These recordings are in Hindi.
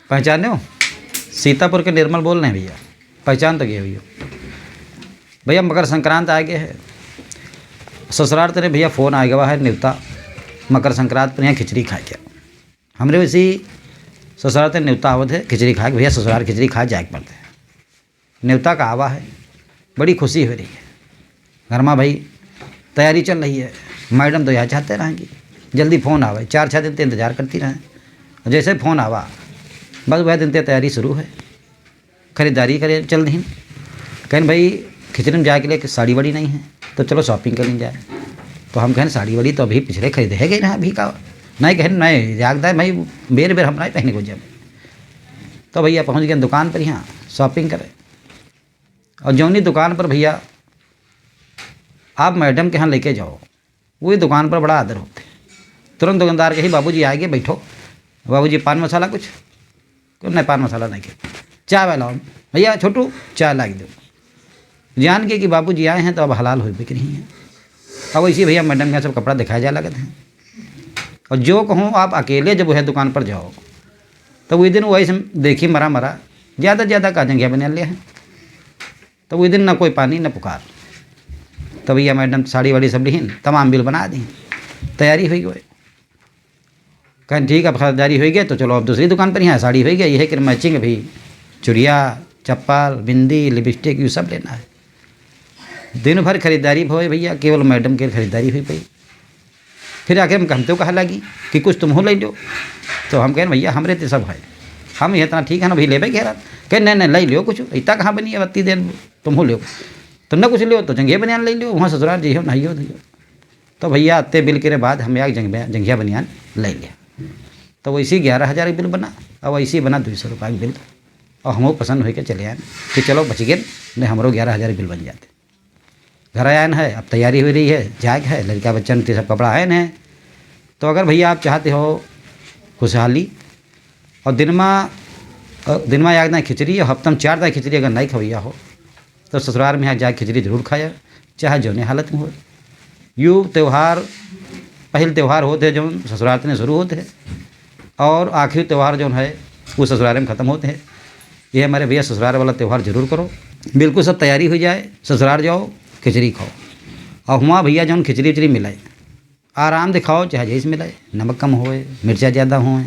पहचाने हो? सीतापुर के निर्मल बोल रहे हैं भैया, पहचान तो गए हुई हो भैया। मकर संक्रांत आ गया है, ससुराल तेरे भैया फ़ोन आ गया है न्योता मकर संक्रांत पर यहाँ खिचड़ी खा के। हमरे वैसी ससुराल तेरे न्योता आवत है खिचड़ी खा के, भैया ससुराल खिचड़ी खा जाए पड़ते हैं। न्योता का आवा है, बड़ी खुशी हो रही है घर में भाई, तैयारी चल रही है। मैडम तो यहाँ चाहते रहेंगी जल्दी फ़ोन आवे, 4-6 दिन से इंतज़ार करती रहें। जैसे फ़ोन आवा बस वह दिन से तैयारी शुरू है, ख़रीदारी करे चल रही। कहें भाई खिचड़ी में जाए के लिए साड़ी वाड़ी नहीं है तो चलो शॉपिंग करने जाए। तो हम कहें साड़ी वाड़ी तो अभी पिछले खरीदे है गई ना अभी का, नहीं कहें नहीं याद भाई बेर बेर हम नहीं पहने को जब। तो भैया पहुँच गए दुकान पर यहाँ शॉपिंग करें। और जौनी दुकान पर भैया आप मैडम के यहाँ लेके जाओ, वही दुकान पर बड़ा आदर होते हैं। तुरंत दुकानदार के ही बाबूजी आएंगे, बैठो बाबूजी पान मसाला कुछ नहीं, पान मसाला नहीं के चाय वाला भैया छोटू चाय ला दो। जान के कि बाबूजी आए हैं तो अब हलाल हो बिक रही हैं। अब वैसे भैया मैडम का सब कपड़ा दिखाया जा लगते हैं। और जो कहूँ आप अकेले जब वह दुकान पर जाओ तो वही दिन वही देखी मरा मरा ज़्यादा से ज़्यादा का जंघिया बना लिया है। तो वही दिन ना कोई पानी ना पुकार। तो भैया मैडम साड़ी वाड़ी सब लीन तमाम बिल बना दी, तैयारी हुई गई। कहें ठीक है खरीदारी हो गई तो चलो अब दूसरी दुकान पर यहाँ साड़ी हो गई, यह है कि मैचिंग है भाई, चुड़िया चप्पल बिंदी लिपस्टिक ये सब लेना है। दिन भर खरीदारी भोए भैया, केवल मैडम की खरीदारी हुई भाई। फिर आखिर हम तो कहा लगी कि कुछ तुम हो ले लो। तो हम कहें भैया हमरे तो सब है, हम ये इतना ठीक है ना भाई ले भाई कह रहा। कह नहीं नहीं ले लियो कुछ, इतना कहाँ बनी है बत्ती देर तुम हो लो, तुम ना कुछ लियो तो जंघिया बनियान ले लियो, वहाँ ससुराल जी हो नहीं हो दियो। तो भैया अत्ते बिल के बाद हम एक जंघिया बनियान ले लिया। तो वैसे 11,000 बिल बना और वैसे बना 200 रुपये का बिल। और हमको पसंद हो के चले आए कि चलो बच गए नहीं, हमारो 11,000 बिल बन जाते। घर आया है, अब तैयारी हो रही है जाग है, लड़का बच्चन के सब कपड़ा है न। तो अगर भैया आप चाहते हो खुशहाली और दिन में याद ना खिचड़ी और हफ्ता में 4 दिन खिचड़ी अगर नहीं खवैया हो तो ससुराल में यहाँ जाके खिचड़ी जरूर खाया, चाहे जौने हालत में हो। यूँ त्यौहार पहले त्यौहार होते हैं जो ससुराल में शुरू होते हैं और आखिरी त्यौहार जो है वो ससुराल में ख़त्म होते हैं। ये हमारे भैया ससुराल वाला त्यौहार जरूर करो, बिल्कुल सब तैयारी हो जाए, ससुराल जाओ खिचड़ी खाओ। और हुआ भैया जौन खिचड़ी उचड़ी मिलाए आराम दिखाओ, चाहे जैसे मिलाए, नमक कम होए मिर्चा ज़्यादा होए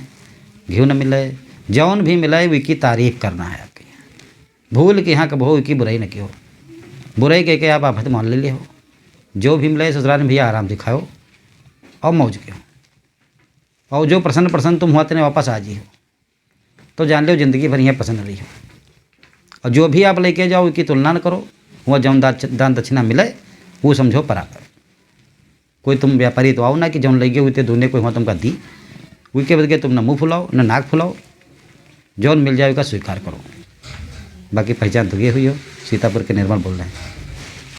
घी न मिले, जौन भी मिलाए उसकी तारीफ़ करना है आपके यहाँ। भूल के यहाँ कब हो उसकी बुराई न की हो, बुराई कह के आप आफत मान ले हो। जो भी मिलाए ससुराल में भैया आराम दिखाओ और मौज के हो। और जो प्रसन्न तुम हुआ तेने वापस आ जी हो तो जान लो ज़िंदगी भर यहाँ प्रसन्न रही हो। और जो भी आप लेके जाओ उसकी तुलना न करो, वह जौन दान दक्षिणा मिले वो समझो बराबर। कोई तुम व्यापारी तो आओ ना कि जौन लगे हुए थे दोने कोई वहाँ तुमका दी, उसके बदले तुम न मुँह फुलाओ न नाक फुलाओ, जौन मिल जाए उसका स्वीकार करो। बाकी पहचान तो ये हुई हो, सीतापुर के निर्मल बोल रहे हैं।